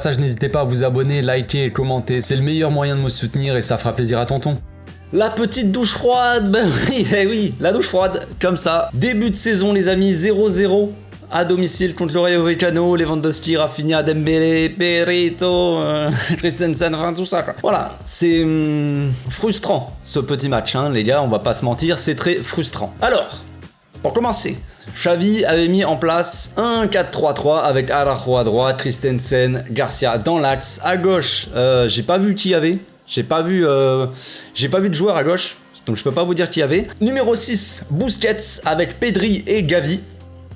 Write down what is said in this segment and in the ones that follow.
passage, n'hésitez pas à vous abonner, liker et commenter. C'est le meilleur moyen de me soutenir et ça fera plaisir à tonton. La petite douche froide, ben oui, oui, la douche froide, comme ça. Début de saison les amis, 0-0 à domicile contre le Rayo Vallecano, Lewandowski, Rafinha, Dembélé, Perito, Christensen, enfin tout ça quoi. Voilà, c'est frustrant ce petit match, hein, les gars, on va pas se mentir, c'est très frustrant. Alors, pour commencer, Xavi avait mis en place un 4-3-3 avec Araujo à droite, Christensen, Garcia dans l'axe. À gauche, j'ai pas vu qui y avait. J'ai pas vu de joueur à gauche, donc je peux pas vous dire qui y avait. Numéro 6, Busquets avec Pedri et Gavi.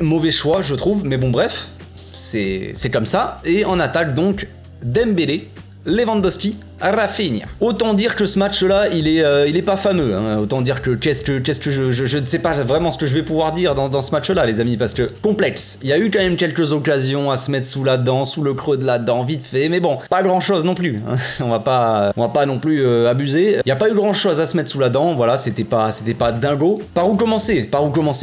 Mauvais choix, je trouve, mais bon, bref, c'est comme ça. Et en attaque, donc, Dembélé, Lewandowski, Rafinha. Autant dire que ce match-là, il est pas fameux. Hein. Autant dire que qu'est-ce que je ne sais pas vraiment ce que je vais pouvoir dire dans ce match-là, les amis, parce que complexe. Il y a eu quand même quelques occasions à se mettre sous la dent, sous le creux de la dent, vite fait, mais bon, pas grand-chose non plus. Hein. On va pas non plus abuser. Il n'y a pas eu grand-chose à se mettre sous la dent. Voilà, c'était pas dingo. Par où commencer,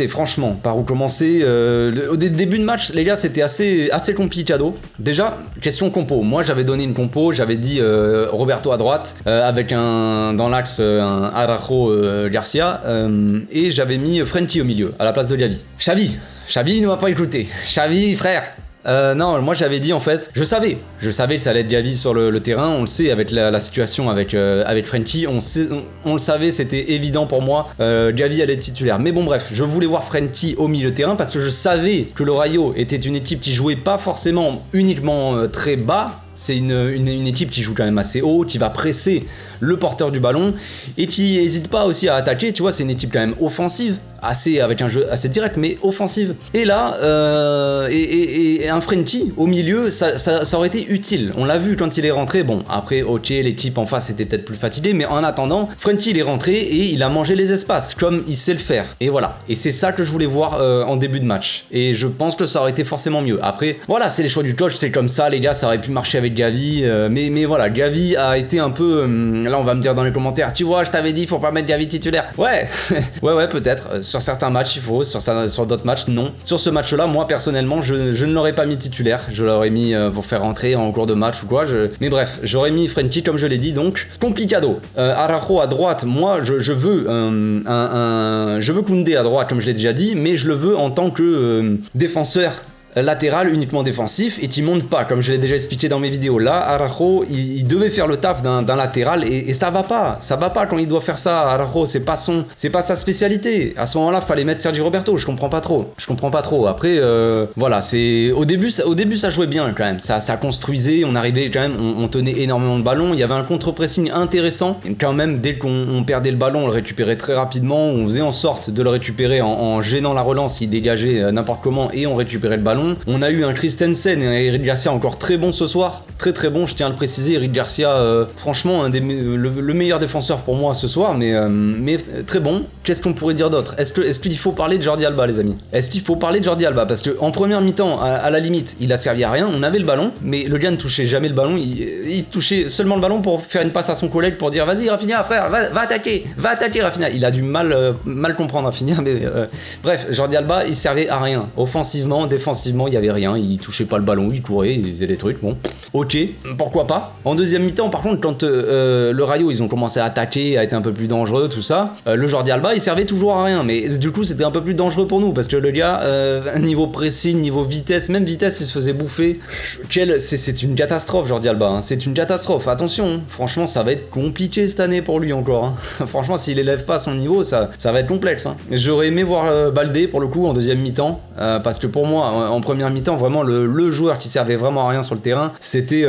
franchement, par où commencer au début de match, les gars, c'était assez complicado. Déjà, question compo. Moi, j'avais donné une compo, j'avais dit Roberto à droite, avec dans l'axe un Araujo Garcia, et j'avais mis Frenkie au milieu, à la place de Gavi. Xavi ne m'a pas écouté. Xavi, frère. Non, moi j'avais dit en fait, je savais que ça allait être Gavi sur le terrain, on le sait avec la situation avec Frenkie, on le savait, c'était évident pour moi, Gavi allait être titulaire. Mais bon bref, je voulais voir Frenkie au milieu de terrain parce que je savais que le Rayo était une équipe qui jouait pas forcément uniquement très bas. C'est une équipe qui joue quand même assez haut, qui va presser le porteur du ballon et qui n'hésite pas aussi à attaquer. Tu vois, c'est une équipe quand même offensive, avec un jeu assez direct, mais offensive. Et là, et un Frenkie au milieu, ça aurait été utile. On l'a vu quand il est rentré. Bon, après, ok, l'équipe en face était peut-être plus fatiguée, mais en attendant, Frenkie il est rentré et il a mangé les espaces, comme il sait le faire. Et voilà. Et c'est ça que je voulais voir en début de match. Et je pense que ça aurait été forcément mieux. Après, voilà, c'est les choix du coach, c'est comme ça, les gars, ça aurait pu marcher avec Gavi, mais voilà, Gavi a été un peu là on va me dire dans les commentaires, tu vois, je t'avais dit faut pas mettre Gavi titulaire. Ouais ouais peut-être, sur certains matchs il faut, sur d'autres matchs non. Sur ce match là, moi personnellement je ne l'aurais pas mis titulaire, je l'aurais mis pour faire rentrer en cours de match ou quoi, mais bref, j'aurais mis Frenkie comme je l'ai dit, donc complicado. Araujo à droite, moi je veux je veux Koundé à droite comme je l'ai déjà dit, mais je le veux en tant que défenseur latéral uniquement défensif et qui monte pas, comme je l'ai déjà expliqué dans mes vidéos. Là, Araujo, il devait faire le taf d'un latéral et ça va pas quand il doit faire ça. Araujo, c'est pas sa spécialité. À ce moment-là, fallait mettre Sergi Roberto. Je comprends pas trop. Après, voilà, c'est au début ça jouait bien quand même. Ça construisait, on arrivait quand même, on tenait énormément de ballons. Il y avait un contre-pressing intéressant. Et quand même, dès qu'on perdait le ballon, on le récupérait très rapidement. On faisait en sorte de le récupérer en gênant la relance. Il dégageait n'importe comment et on récupérait le ballon. On a eu un Christensen et un Eric Garcia encore très bon ce soir, très bon, je tiens à le préciser. Eric Garcia, franchement, le meilleur défenseur pour moi ce soir, mais très bon. Qu'est-ce qu'on pourrait dire d'autre? Est-ce qu'il faut parler de Jordi Alba, les amis? Est-ce qu'il faut parler de Jordi Alba? Parce qu'en première mi-temps, à la limite, il a servi à rien, on avait le ballon, mais le gars ne touchait jamais le ballon, il touchait seulement le ballon pour faire une passe à son collègue pour dire vas-y Rafinha, frère, va attaquer Rafinha. Il a dû mal comprendre Rafinha, mais bref, Jordi Alba, il servait à rien, offensivement, défensivement. Il y avait rien, il touchait pas le ballon, il courait, il faisait des trucs, bon, ok, pourquoi pas. En deuxième mi-temps, par contre, quand le Rayo, ils ont commencé à attaquer, à être un peu plus dangereux, tout ça, le Jordi Alba, il servait toujours à rien, mais du coup, c'était un peu plus dangereux pour nous, parce que le gars, niveau pressing, niveau vitesse, même vitesse, il se faisait bouffer. C'est une catastrophe, Jordi Alba, hein. C'est une catastrophe, attention, hein. Franchement, ça va être compliqué cette année pour lui encore, hein. Franchement, s'il élève pas son niveau, ça va être complexe, hein. J'aurais aimé voir Baldé, pour le coup, en deuxième mi-temps, parce que pour moi, en première mi-temps, vraiment le joueur qui servait vraiment à rien sur le terrain, c'était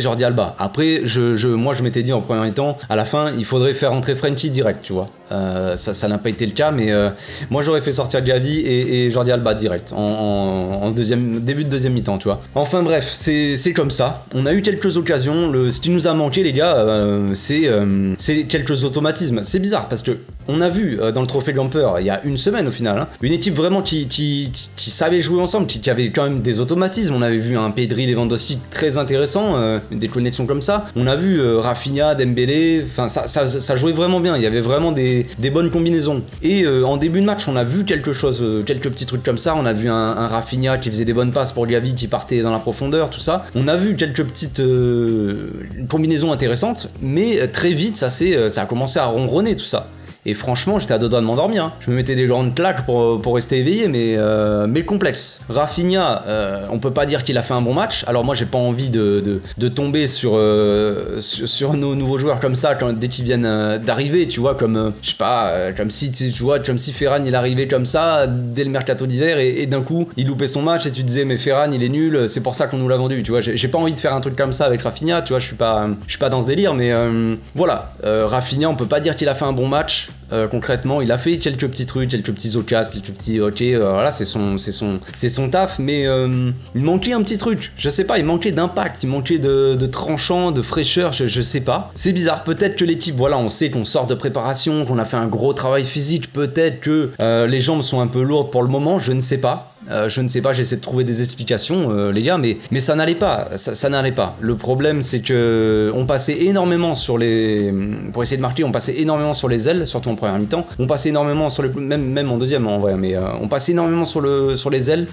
Jordi Alba. Après, moi je m'étais dit en première mi-temps, à la fin, il faudrait faire entrer Frenkie direct, tu vois. Ça n'a pas été le cas, mais moi j'aurais fait sortir Gavi et Jordi Alba direct en début de deuxième mi-temps, tu vois. Enfin bref, c'est comme ça. On a eu quelques occasions. Ce qui nous a manqué, les gars, c'est quelques automatismes. C'est bizarre parce que On a vu dans le trophée Gamper il y a une semaine au final, hein, une équipe vraiment qui savait jouer ensemble, qui avait quand même des automatismes. On avait vu un Pedri Lewandowski très intéressant, des connexions comme ça. On a vu Rafinha, Dembélé, enfin ça jouait vraiment bien, il y avait vraiment des bonnes combinaisons. Et en début de match, on a vu quelque chose, quelques petits trucs comme ça. On a vu un Rafinha qui faisait des bonnes passes pour Gavi, qui partait dans la profondeur, tout ça. On a vu quelques petites combinaisons intéressantes, mais très vite ça a commencé à ronronner tout ça. Et franchement, j'étais à deux doigts de m'endormir. Hein. Je me mettais des grandes claques pour rester éveillé, mais complexe. Rafinha, on peut pas dire qu'il a fait un bon match. Alors moi, j'ai pas envie de tomber sur nos nouveaux joueurs comme ça dès qu'ils viennent d'arriver. Tu vois, comme je sais pas, comme si Ferran il arrivait comme ça dès le mercato d'hiver et d'un coup il loupait son match et tu disais mais Ferran il est nul, c'est pour ça qu'on nous l'a vendu. Tu vois, j'ai pas envie de faire un truc comme ça avec Rafinha. Tu vois, je suis pas dans ce délire, mais voilà. Rafinha, on peut pas dire qu'il a fait un bon match. Concrètement, il a fait quelques petits trucs, quelques petits occasions, quelques petits voilà, c'est son taf, mais il manquait un petit truc, je sais pas, il manquait d'impact, il manquait de tranchant, de fraîcheur, je sais pas. C'est bizarre, peut-être que l'équipe, voilà, on sait qu'on sort de préparation, qu'on a fait un gros travail physique, peut-être que les jambes sont un peu lourdes pour le moment, je ne sais pas. J'essaie de trouver des explications, les gars, mais ça n'allait pas, ça n'allait pas. Le problème, c'est que on passait énormément pour essayer de marquer, on passait énormément sur les ailes, surtout en première mi-temps. On passait énormément sur même en deuxième, en vrai, mais on passait énormément sur les ailes.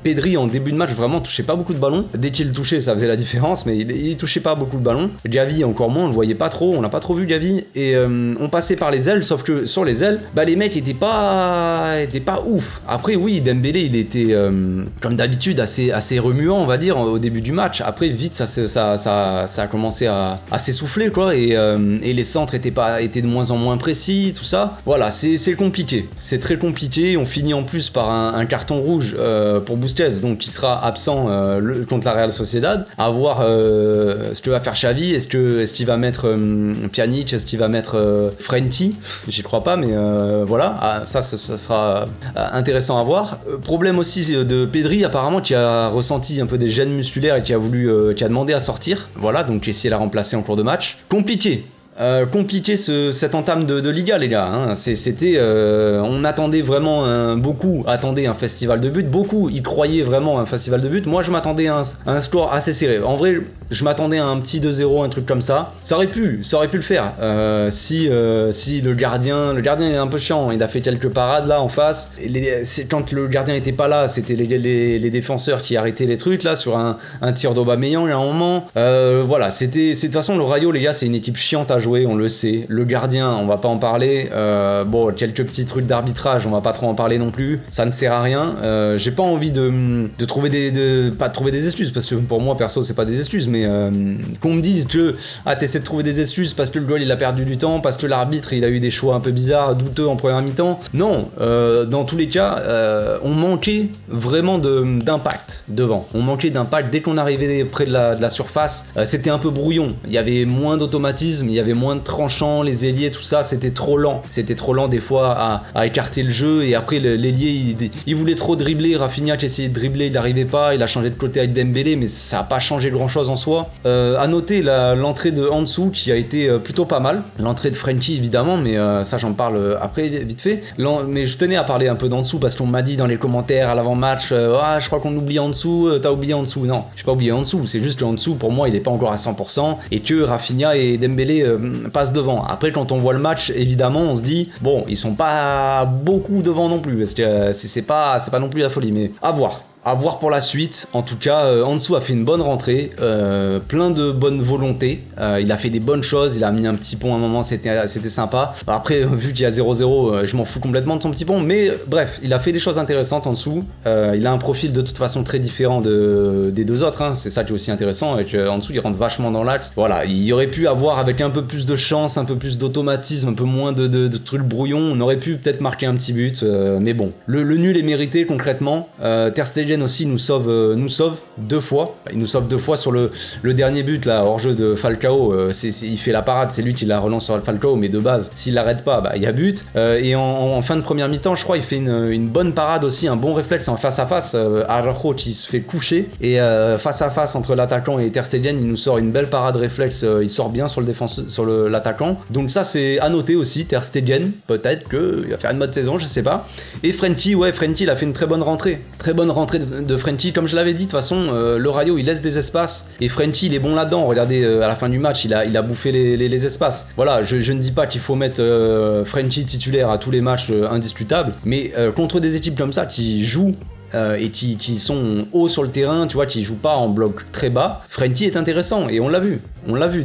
Pedri en début de match vraiment touchait pas beaucoup de ballons. Dès qu'il touchait, ça faisait la différence, mais il touchait pas beaucoup de ballons. Gavi encore moins, on le voyait pas trop, on l'a pas trop vu Gavi. Et on passait par les ailes, sauf que sur les ailes, les mecs étaient pas ouf. Après oui, Dembélé il était comme d'habitude assez remuant, on va dire, au début du match. Après vite ça a commencé à s'essouffler quoi, et les centres étaient de moins en moins précis, tout ça. Voilà, c'est compliqué, c'est très compliqué. On finit en plus par un carton rouge. Pour Busquets, donc qui sera absent contre la Real Sociedad. À voir ce que va faire Xavi. Est-ce qu'il va mettre Pjanic, est-ce qu'il va mettre Frenkie, j'y crois pas, mais voilà, ça sera intéressant à voir. Problème aussi de Pedri apparemment, qui a ressenti un peu des gênes musculaires et qui a demandé à sortir. Voilà, donc essayer de la remplacer en cours de match. Compliqué cette entame de Liga, les gars, hein. C'était on attendait vraiment beaucoup attendaient un festival de buts, beaucoup y croyaient vraiment à un festival de buts. Moi je m'attendais à un score assez serré. En vrai je m'attendais à un petit 2-0, un truc comme ça. Ça aurait pu le faire si le gardien est un peu chiant, il a fait quelques parades là en face. Quand le gardien était pas là, c'était les défenseurs qui arrêtaient les trucs là sur un tir d'Aubameyang à un moment. Voilà, de toute façon le Rayo, les gars, c'est une équipe chiante à jouer, on le sait. Le gardien, on va pas en parler. Bon, quelques petits trucs d'arbitrage, on va pas trop en parler non plus. Ça ne sert à rien. J'ai pas envie de trouver pas de trouver des excuses, parce que pour moi perso c'est pas des excuses, mais qu'on me dise que t'essaies de trouver des excuses parce que le goal il a perdu du temps, parce que l'arbitre il a eu des choix un peu bizarres, douteux en première mi-temps. Non, dans tous les cas, on manquait vraiment d'impact devant. On manquait d'impact dès qu'on arrivait près de la surface. C'était un peu brouillon. Il y avait moins d'automatisme, il y avait moins de tranchants, les ailiers, tout ça, c'était trop lent. C'était trop lent des fois à écarter le jeu, et après l'ailier il voulait trop dribbler. Rafinha qui essayait de dribbler, il n'arrivait pas, il a changé de côté avec Dembélé, mais ça n'a pas changé grand chose en soi. À noter l'entrée de Ansu qui a été plutôt pas mal. L'entrée de Frenkie évidemment, mais ça j'en parle après vite fait. Mais je tenais à parler un peu d'Ansu parce qu'on m'a dit dans les commentaires à l'avant-match je crois qu'on oublie Ansu, t'as oublié Ansu. Non, j'ai pas oublié Ansu, c'est juste que Ansu pour moi il est pas encore à 100% et que Rafinha et Dembélé passent devant. Après quand on voit le match, évidemment on se dit bon, ils sont pas beaucoup devant non plus parce que c'est pas non plus la folie, mais à voir. À voir pour la suite. En tout cas, Ansu a fait une bonne rentrée, plein de bonne volonté. Il a fait des bonnes choses, il a mis un petit pont à un moment, c'était sympa. Alors après, vu qu'il y a 0-0, je m'en fous complètement de son petit pont, mais bref, il a fait des choses intéressantes en dessous. Il a un profil de toute façon très différent des deux autres, hein. C'est ça qui est aussi intéressant, avec en dessous il rentre vachement dans l'axe. Voilà, il y aurait pu avoir avec un peu plus de chance, un peu plus d'automatisme, un peu moins de trucs brouillons, on aurait pu peut-être marquer un petit but, mais bon. Le nul est mérité concrètement. Ter Stegen Stegen aussi nous sauve 2 fois. Il nous sauve 2 fois sur le dernier but là, hors jeu de Falcao. Il fait la parade, c'est lui qui la relance sur Falcao, mais de base, s'il l'arrête pas, il y a but. Et en fin de première mi-temps, je crois, il fait une bonne parade aussi, un bon réflexe en face à face. Araujo qui se fait coucher et face à face entre l'attaquant et Ter Stegen, il nous sort une belle parade réflexe. Il sort bien sur le défenseur, sur l'attaquant. Donc ça, c'est à noter aussi. Ter Stegen, peut-être qu'il va faire une bonne saison, je sais pas. Et Frenkie, il a fait une très bonne rentrée. Très bonne rentrée de Frenkie. Comme je l'avais dit, de toute façon, le Rayo, il laisse des espaces. Et Frenkie, il est bon là-dedans. Regardez, à la fin du match, il a bouffé les espaces. Voilà, je ne dis pas qu'il faut mettre Frenkie titulaire à tous les matchs indiscutables. Mais contre des équipes comme ça qui jouent et qui sont hauts sur le terrain, tu vois, qui jouent pas en bloc très bas, Frenkie est intéressant et on l'a vu.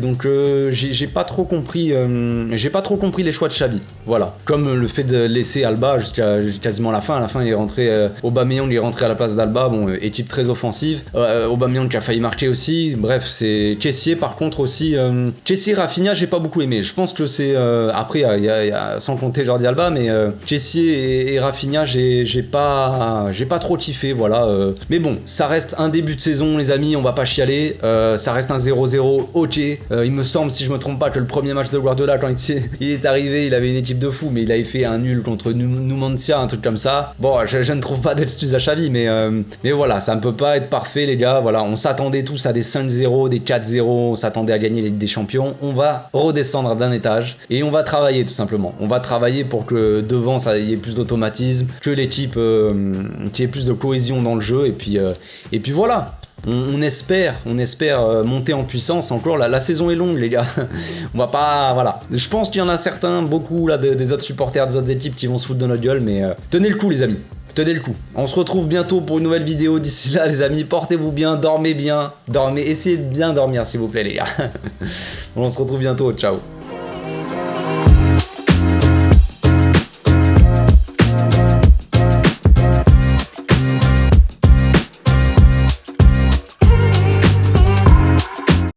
Donc j'ai pas trop compris les choix de Xavi. Voilà, comme le fait de laisser Alba jusqu'à quasiment la fin. À la fin, il est rentré Aubameyang, il est rentré à la place d'Alba. Bon, équipe très offensive. Aubameyang qui a failli marquer aussi. Bref, c'est Kessié par contre aussi. Kessié, Rafinha, j'ai pas beaucoup aimé. Je pense que c'est après il y a sans compter Jordi Alba, mais Kessié et Rafinha, j'ai pas trop kiffé. Voilà. Mais bon, ça reste un début de saison, les amis. On va pas chialer. Ça reste un 0-0. Il me semble, si je me trompe pas, que le premier match de Guardiola, quand il est arrivé, il avait une équipe de fou, mais il avait fait un nul contre Numancia, un truc comme ça. Bon, je ne trouve pas d'excuse à Xavi, mais voilà, ça ne peut pas être parfait, les gars. Voilà, on s'attendait tous à des 5-0, des 4-0, on s'attendait à gagner la Ligue des Champions. On va redescendre d'un étage et on va travailler tout simplement. On va travailler pour que devant, ça y ait plus d'automatisme, que l'équipe qu'il y ait plus de cohésion dans le jeu, et puis voilà. On espère monter en puissance encore. La saison est longue, les gars. On va pas, voilà. Je pense qu'il y en a certains, beaucoup là, des autres supporters des autres équipes qui vont se foutre de notre gueule, mais tenez le coup, les amis. Tenez le coup. On se retrouve bientôt pour une nouvelle vidéo. D'ici là, les amis, portez-vous bien, dormez bien, essayez de bien dormir, s'il vous plaît, les gars. On se retrouve bientôt. Ciao.